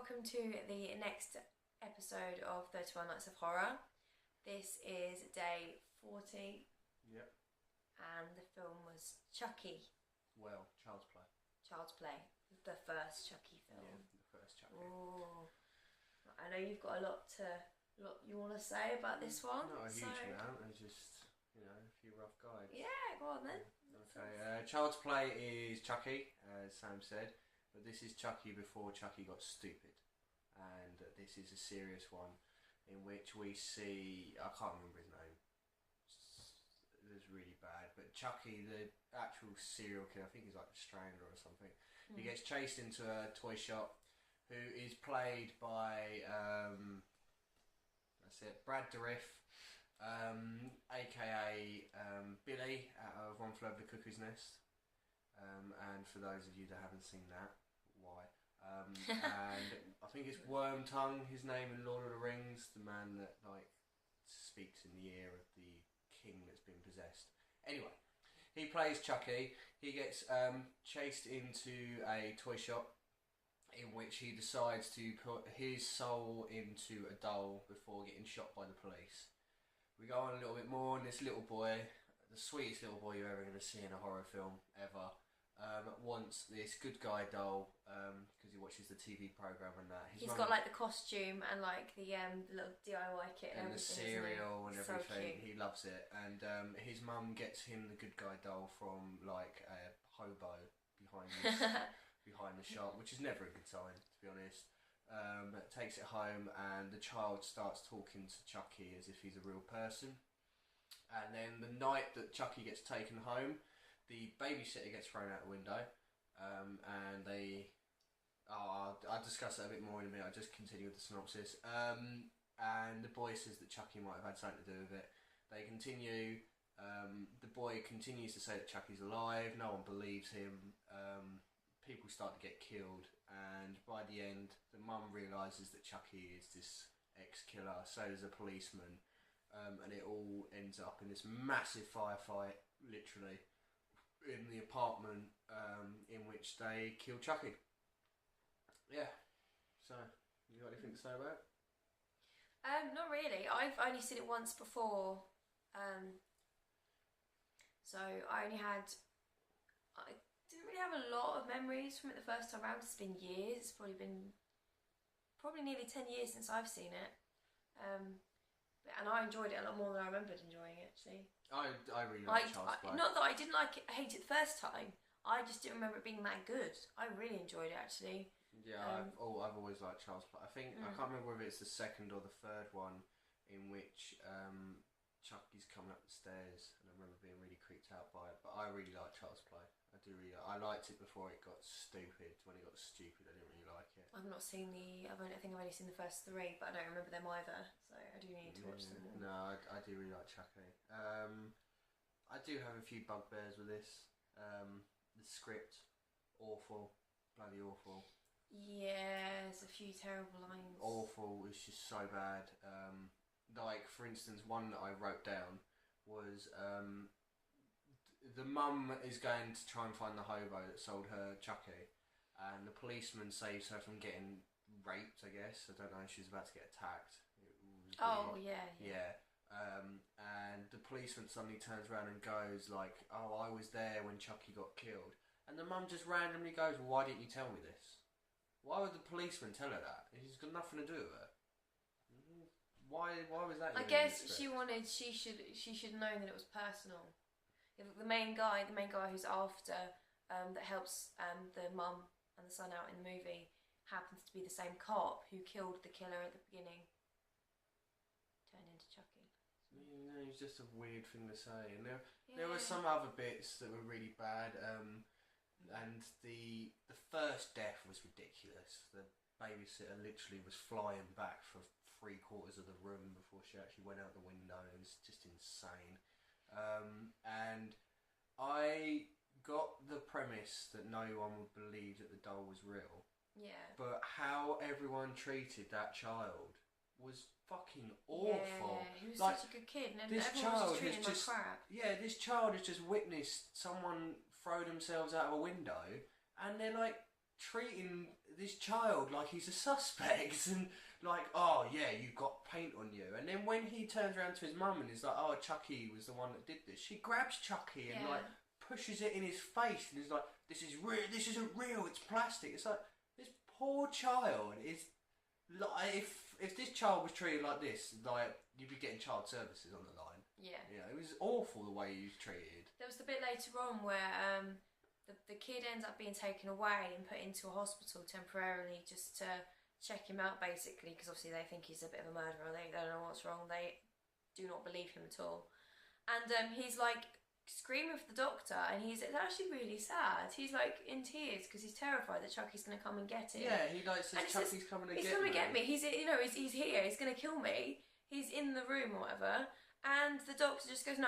welcome to the next episode of 31 Nights of Horror. This is day 40. Yep. And the film was Chucky. Well, Child's Play. Child's Play. The first Chucky film. Yeah, the first Chucky. Ooh. I know you've got a lot you want to say about this one. Not a huge amount, and just, a few rough guides. Yeah, go on then. Okay, Child's Play is Chucky, as Sam said, but this is Chucky before Chucky got stupid. And this is a serious one in which we see, I can't remember his name, it was really bad, but Chucky, the actual serial killer, I think he's like a strangler or something, he gets chased into a toy shop, who is played by, that's it, Brad Dourif, aka Billy out of One Flew Over the Cuckoo's Nest, and for those of you that haven't seen that, why? And I think it's Wormtongue, his name in Lord of the Rings, the man that speaks in the ear of the king that's been possessed. Anyway, he plays Chucky. He gets chased into a toy shop in which he decides to put his soul into a doll before getting shot by the police. We go on a little bit more, and this little boy, the sweetest little boy you're ever going to see in a horror film ever, wants this good guy doll because he watches the TV program and that. He's got like the costume and like the little DIY kit and the everything, cereal and everything. So cute. He loves it, and his mum gets him the good guy doll from like a hobo behind the shop, which is never a good sign, to be honest. Takes it home, and the child starts talking to Chucky as if he's a real person. And then the night that Chucky gets taken home, the babysitter gets thrown out the window, and they... I'll discuss that a bit more in a minute. I'll just continue with the synopsis. And the boy says that Chucky might have had something to do with it. They continue. The boy continues to say that Chucky's alive. No one believes him. People start to get killed. And by the end, the mum realises that Chucky is this ex-killer. So does a policeman. And it all ends up in this massive firefight, literally, in the apartment in which they kill Chucky. Yeah. So, you got anything to say about it? Not really. I've only seen it once before. So I didn't really have a lot of memories from it the first time around. It's been years. It's probably nearly 10 years since I've seen it. And I enjoyed it a lot more than I remembered enjoying it, actually. I really like Child's Play. Not that I didn't hate it the first time. I just didn't remember it being that good. I really enjoyed it, actually. Yeah, I've always liked Child's Play. I think I can't remember whether it's the second or the third one in which Chucky's coming up the stairs, and I remember being really creeped out by it. But I really like Child's Play. I liked it before it got stupid. When it got stupid, I didn't really like it. I've not seen I think I've only seen the first 3, but I don't remember them either. So I do need to watch them. No, I do really like Chucky. I do have a few bugbears with this. The script, awful, bloody awful. Yeah, there's a few terrible lines. Awful, it's just so bad. For instance, one that I wrote down was the mum is going to try and find the hobo that sold her Chucky, and the policeman saves her from getting raped, I guess. I don't know, she was about to get attacked. Yeah. And the policeman suddenly turns around and goes like, "Oh, I was there when Chucky got killed." And the mum just randomly goes, "Well, why didn't you tell me this? Why would the policeman tell her that? He's got nothing to do with it. Why was that?" I guess she should know that it was personal. The main guy who's after that helps the mum and the son out in the movie happens to be the same cop who killed the killer at the beginning. Turned into Chucky. Yeah, it's just a weird thing to say. And there were some other bits that were really bad. And the first death was ridiculous. The babysitter literally was flying back for 3/4 of the room before she actually went out the window. It was just insane. And I got the premise that no one would believe that the doll was real. Yeah. But how everyone treated that child was fucking awful. Yeah, he was such a good kid, and everyone was just treating him like crap. Yeah, this child has just witnessed someone throw themselves out of a window, and they're like treating this child like he's a suspect and like, oh yeah, you've got paint on you. And then when he turns around to his mum and is like, oh, Chucky was the one that did this, she grabs Chucky and like pushes it in his face and is like, this is real, this isn't real, it's plastic. It's like, this poor child is like, if this child was treated like this, like, you'd be getting child services on the line. Yeah. Yeah, it was awful the way he was treated. There was the bit later on where the kid ends up being taken away and put into a hospital temporarily just to check him out, basically, because obviously they think he's a bit of a murderer. They don't know what's wrong. They do not believe him at all. And he's like screaming for the doctor, and it's actually really sad. He's like in tears because he's terrified that Chucky's going to come and get him. Yeah, he like says Chucky's coming to get me. He's coming to get me. He's he's here. He's going to kill me. He's in the room or whatever. And the doctor just goes, no,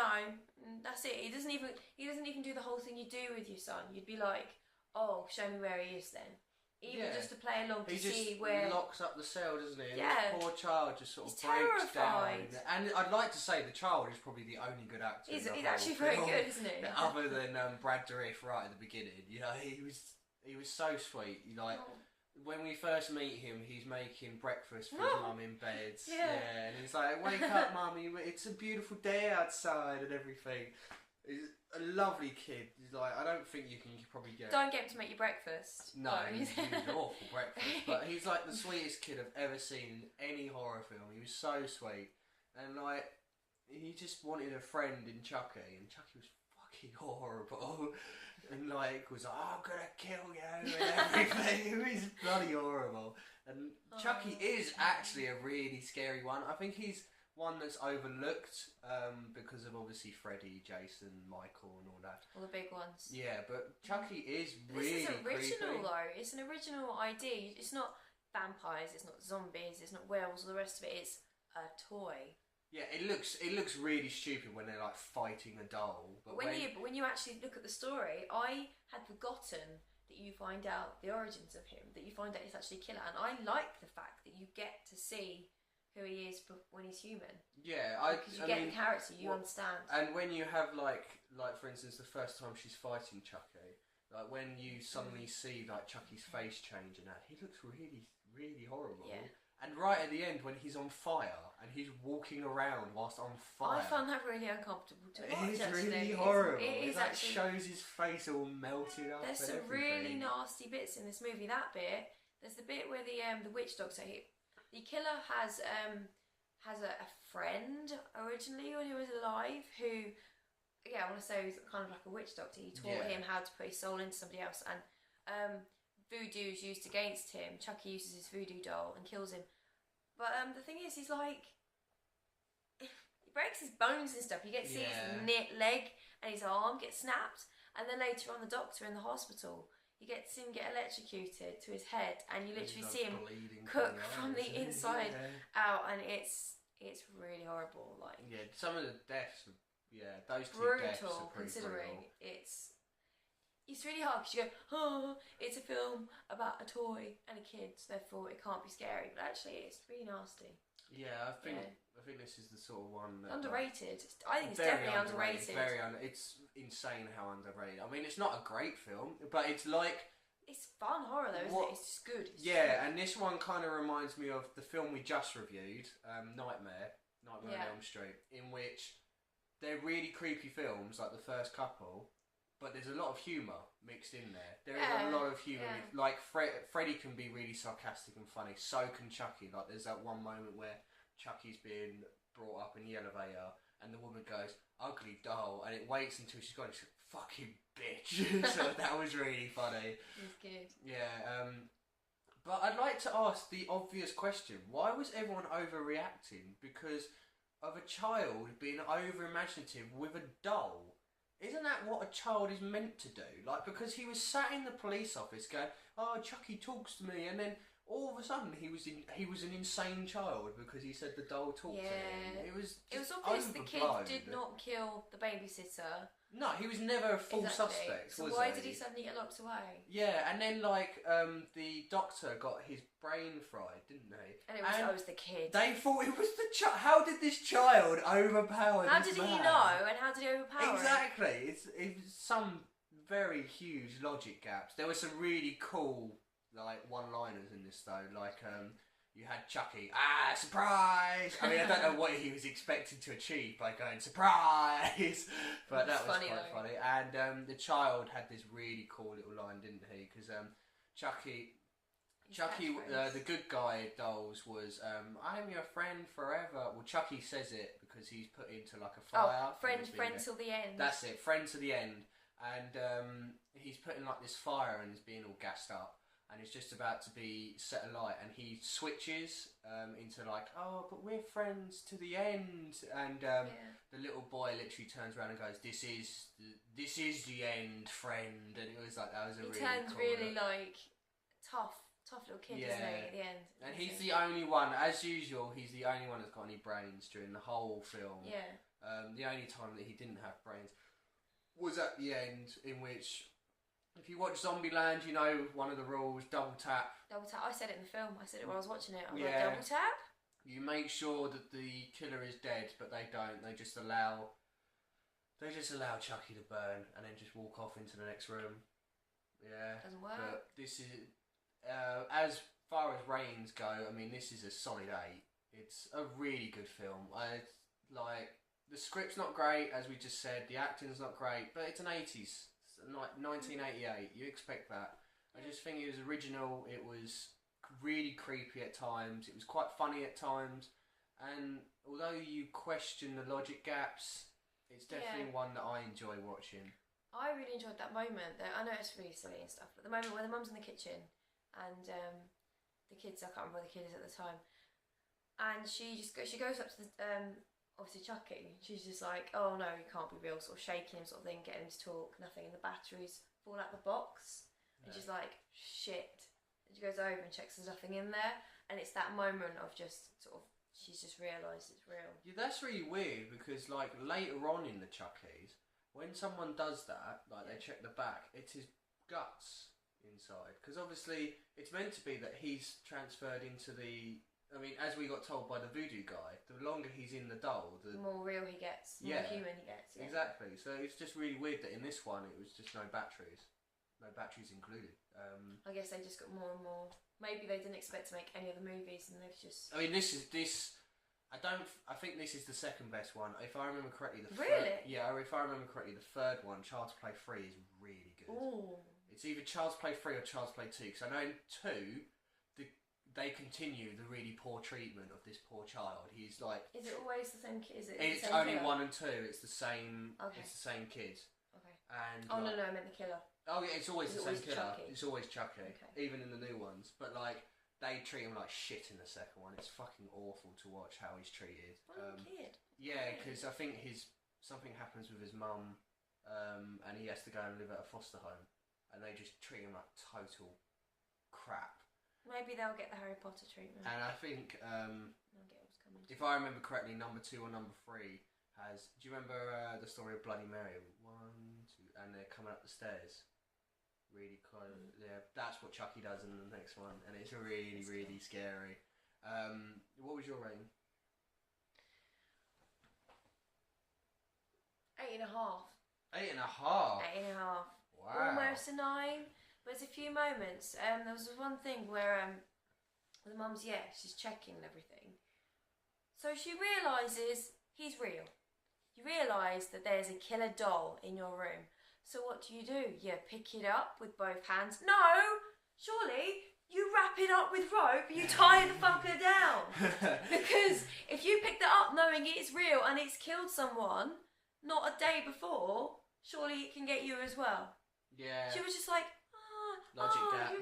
that's it. He doesn't even do the whole thing you do with your son. You'd be like, oh, show me where he is then. Even just to play along to see where... He locks up the cell, doesn't he? And yeah. This poor child just sort of breaks terrified. down. And I'd like to say the child is probably the only good actor. He's actually very good, isn't he? Other than Brad Dourif right at the beginning. You know, he was so sweet. When we first meet him, he's making breakfast for his mum in bed. Yeah, and he's like, wake up, mummy, it's a beautiful day outside and everything. He's a lovely kid. He's like, I don't think you can probably get... Don't get him to make you breakfast. No, he's an awful breakfast. But he's like the sweetest kid I've ever seen in any horror film. He was so sweet. And like, he just wanted a friend in Chucky, and Chucky was fucking horrible. And like was like, oh, I'm gonna kill you and everything. It was bloody horrible. And Chucky is actually a really scary one. I think he's one that's overlooked because of obviously Freddy, Jason, Michael, and all that. All the big ones. Yeah, but Chucky is really This is original creepy. though. It's an original idea. It's not vampires. It's not zombies. It's not werewolves. All the rest of it. It's a toy. Yeah, it looks really stupid when they're like fighting a doll. But when you actually look at the story, I had forgotten that you find out the origins of him, that you find out he's actually a killer, and I like the fact that you get to see who he is when he's human. Yeah, because you get the character, you understand. And when you have like for instance, the first time she's fighting Chucky, like when you suddenly see like Chucky's face change and that, he looks really, really horrible. Yeah. And right at the end, when he's on fire and he's walking around whilst on fire, I found that really uncomfortable to watch. It is actually. really horrible. It like actually shows his face all melted up. There's some really nasty bits in this movie. That bit, there's the bit where the witch doctor, the killer has a friend originally when he was alive who, I want to say he's kind of like a witch doctor. He taught him how to put his soul into somebody else, and voodoo is used against him. Chucky uses his voodoo doll and kills him. But the thing is, he's like, he breaks his bones and stuff. You get to see his leg and his arm get snapped. And then later on, the doctor in the hospital, you get to see him get electrocuted to his head, and you literally see him cook from the inside out, and it's really horrible. Like, yeah, some of the deaths, those two brutal, deaths are pretty considering brutal. It's really hard because you go, oh, it's a film about a toy and a kid, so therefore it can't be scary. But actually, it's really nasty. Yeah, I think this is the sort of one that, underrated. I think it's definitely underrated. It's insane how underrated. I mean, it's not a great film, but it's like it's fun horror though, isn't it? It's just good. And this one kind of reminds me of the film we just reviewed, Nightmare on Elm Street, in which they're really creepy films, like the first couple. But there's a lot of humour mixed in there. There is a lot of humour. Like, Freddy can be really sarcastic and funny. So can Chucky. Like, there's that one moment where Chucky's being brought up in the elevator and the woman goes, ugly doll. And it waits until she's gone and she's like, fucking bitch. So that was really funny. It's good. Yeah. But I'd like to ask the obvious question. Why was everyone overreacting because of a child being over-imaginative with a doll? Isn't that what a child is meant to do? Like, because he was sat in the police office going, oh, Chucky talks to me, and then all of a sudden he was an insane child because he said the doll talked to him. It was obvious the kid did not kill the babysitter. No, he was never a full suspect. So why did he suddenly get locked away? Yeah, and then like the doctor got his brain fried, didn't they? And it was the kid. They thought it was the child. How did this child overpower? How did he know? And how did he overpower? Exactly. It was some very huge logic gaps. There were some really cool like one-liners in this though. Like you had Chucky, surprise! I mean, I don't know what he was expecting to achieve by going surprise, but that was quite funny. And the child had this really cool little line, didn't he? Because Chucky, the good guy dolls was, I'm your friend forever. Well, Chucky says it because he's put into like a fire. Oh, friend till the end. That's it, friend to the end. And he's put in like this fire and is being all gassed up. And it's just about to be set alight, and he switches into like, oh, but we're friends to the end. And the little boy literally turns around and goes, this is the end, friend. And it was like, that was a really cool. He turns really like tough little kid, isn't he, at the end? And he's the only one, as usual, he's the only one that's got any brains during the whole film. Yeah. The only time that he didn't have brains was at the end, in which, if you watch Zombieland, you know one of the rules, double tap. Double tap. I said it in the film. I said it when I was watching it. I was like, double tap? You make sure that the killer is dead, but they don't. They just allow Chucky to burn and then just walk off into the next room. Yeah. Doesn't work. But this is, as far as ratings go, I mean, this is a solid 8. It's a really good film. The script's not great, as we just said. The acting's not great, but it's an 80s. 1988, you expect that. I just think it was original. It was really creepy at times. It was quite funny at times, and although you question the logic gaps, it's definitely one that I enjoy watching. I really enjoyed that moment. I know it's really silly and stuff, but the moment where the mum's in the kitchen and the kids, I can't remember what the kid is at the time, and she goes up to the obviously Chucky, she's just like, oh no, he can't be real, sort of shaking him, sort of thing, getting him to talk, nothing, and the batteries fall out the box, and she's like, shit, and she goes over and checks there's nothing in there, and it's that moment of just sort of, she's just realised it's real. Yeah, that's really weird, because like later on in the Chuckies, when someone does that, like they check the back, it's his guts inside, because obviously it's meant to be that he's transferred into the, I mean, as we got told by the voodoo guy, the longer he's in the doll, the more real he gets, the more human he gets. Yeah. Exactly. So it's just really weird that in this one it was just no batteries included. I guess they just got more and more. Maybe they didn't expect to make any other movies, and they've just. I mean, this. I think this is the second best one. If I remember correctly, if I remember correctly, the third one, Child's Play 3, is really good. Ooh. It's either Child's Play 3 or Child's Play 2, because I know in 2. They continue the really poor treatment of this poor child. He's like. Is it always the same kid? It's only killer? 1 and 2. It's the same. Okay. It's the same kid. Okay. And no, I meant the killer. Oh yeah, it's always the same killer. Chucky? It's always Chucky, okay. Even in the new ones. But like they treat him like shit in the second one. It's fucking awful to watch how he's treated. Kid. Yeah, because I think something happens with his mum, and he has to go and live at a foster home, and they just treat him like total crap. Maybe they'll get the Harry Potter treatment. And I think, if I remember correctly, number 2 or number 3 has. Do you remember the story of Bloody Mary? 1, 2, and they're coming up the stairs. Really kind of, yeah. That's what Chucky does in the next one, and it's really, really scary. What was your rating? 8.5. 8.5. 8.5. Wow. Almost a 9. But there's a few moments. There was one thing where the mum's she's checking and everything. So she realises he's real. You realise that there's a killer doll in your room. So what do? You pick it up with both hands. No! Surely you wrap it up with rope, you tie the fucker down. Because if you pick that up knowing it's real and it's killed someone, not a day before, surely it can get you as well. Yeah. She was just like, logic gap.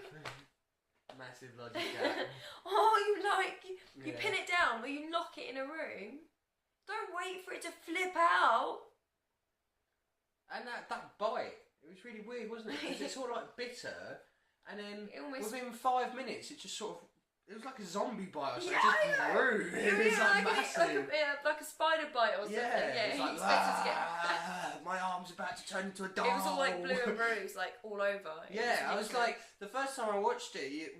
Massive logic gap. You pin it down or you lock it in a room. Don't wait for it to flip out. And that bite, it was really weird, wasn't it? Because it's sort of like bitter, and then within 5 minutes it just sort of. It was like a zombie bite or something. It just grew. It was like massive. Like a spider bite or something. Yeah, he expected to get. My arm's about to turn into a doll. It was all like blue and bruised, like all over. I was like, the first time I watched it,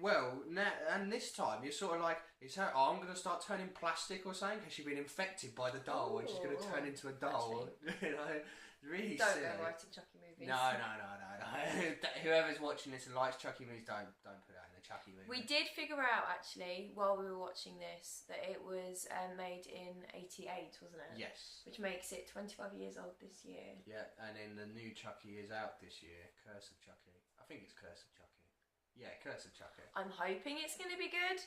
and this time you're sort of like, is her arm going to start turning plastic or something? Because she's been infected by the doll and she's going to turn into a doll. You know, really don't silly. go writing Chucky movies. No. Whoever's watching this and likes Chucky movies, don't put that in a Chucky movie. We did figure out, actually, while we were watching this, that it was made in '88, wasn't it? Yes. Which makes it 25 years old this year. Yeah, and then the new Chucky is out this year. Curse of Chucky. I think it's Curse of Chucky. Yeah, Curse of Chucky. I'm hoping it's going to be good,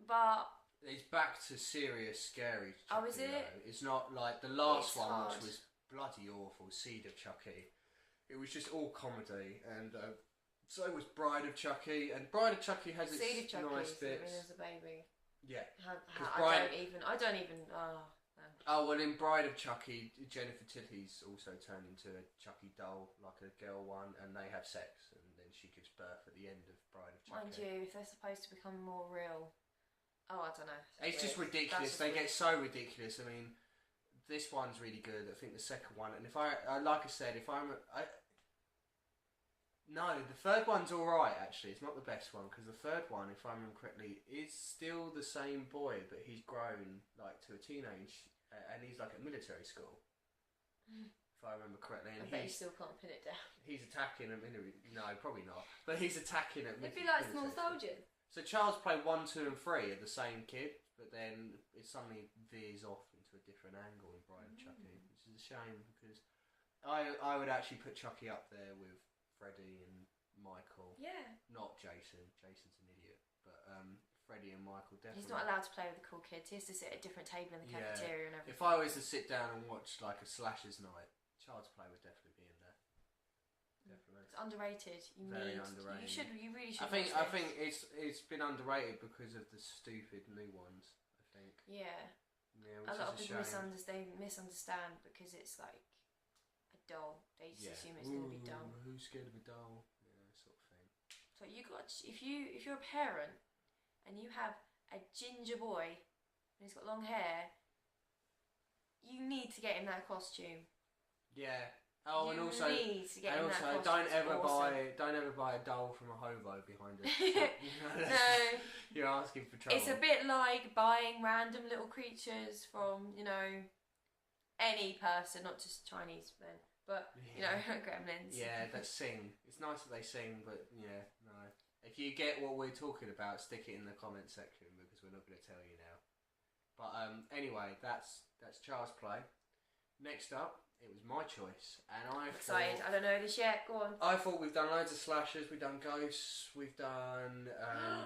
but... It's back to serious, scary Chucky. Oh, is it? Though. It's not like the last one, hard. which was bloody awful, Seed of Chucky. It was just all comedy, and so was Bride of Chucky, and Bride of Chucky has its Seed of Chucky nice is when bits. there's a baby. Yeah. I don't even. Oh, no. Oh, well, in Bride of Chucky, Jennifer Tilly's also turned into a Chucky doll, like a girl one, and they have sex, and then she gives birth at the end of Bride of Chucky. Mind you, if they're supposed to become more real, I don't know. It's just ridiculous. They get so ridiculous. I mean, this one's really good. I think the second one, and if I like I said, no, the third one's all right. Actually, it's not the best one because the third one, if I remember correctly, is still the same boy, but he's grown like to a teenage, and he's like at military school. If I remember correctly, and I bet you still can't pin it down. He's attacking at military. No, probably not. But he's attacking at. It'd be like Small Soldiers. So Child's Play 1, 2 and 3 are the same kid, but then it suddenly veers off into a different angle in Bride of Chucky, which is a shame because I would actually put Chucky up there with Freddy and Michael. Yeah. Not Jason. Jason's an idiot. But Freddy and Michael definitely. He's not allowed to play with the cool kids. He has to sit at a different table in the cafeteria and everything. If I was to sit down and watch like a slashers night, Child's Play would definitely be in there. Definitely. It's underrated. Very underrated. You really should. I think it's been underrated because of the stupid new ones. I think. Yeah. Yeah, A lot of people shame. misunderstand because it's like a doll. They just assume it's going to be dumb. Who's scared of a doll? Yeah, sort of thing. So if you're a parent and you have a ginger boy and he's got long hair, you need to get him that costume. Yeah. Oh, you and also, need to get him that costume. don't ever awesome. buy a doll from a hobo behind us. No. You're asking for trouble. It's a bit like buying random little creatures from, any person, not just Chinese then, but, gremlins. Yeah, that sing. It's nice that they sing, but yeah, no. If you get what we're talking about, stick it in the comment section because we're not going to tell you now. But anyway, that's Child's Play. Next up, it was my choice, and I'm excited. I don't know this yet. Go on. I thought we've done loads of slashers. We've done ghosts. We've done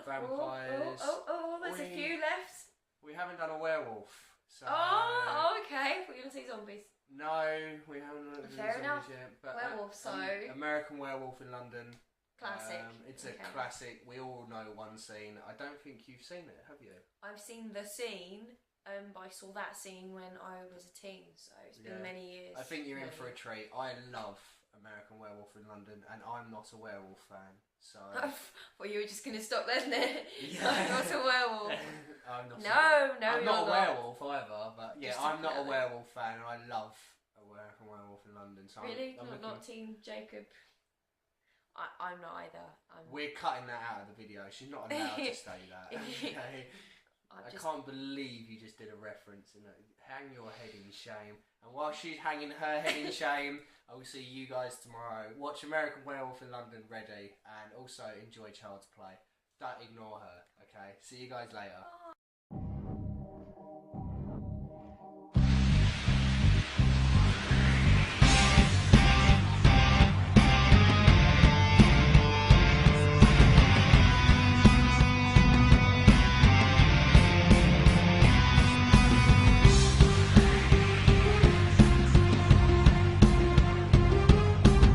vampires. There's a few left. We haven't done a werewolf. So okay. We're gonna say zombies. No, we haven't done Fair enough. yet. But Werewolf. So American Werewolf in London. Classic. It's a classic. We all know one scene. I don't think you've seen it, have you? I've seen the scene. But I saw that scene when I was a teen, so it's been many years. I think you're in for a treat. I love American Werewolf in London, and I'm not a werewolf fan, so... Well, you were just going to stop then. Yeah. I'm not a werewolf. I'm not I'm not a werewolf either, but yeah, Just I'm not a werewolf fan, and I love American Werewolf in London. So really? I'm not Team Jacob? I'm not either. We're cutting that out of the video. She's not allowed to say that. Okay? I can't believe you just did a reference. Hang your head in shame. And while she's hanging her head in shame, I will see you guys tomorrow. Watch American Werewolf in London ready, and also enjoy Child's Play. Don't ignore her, okay? See you guys later.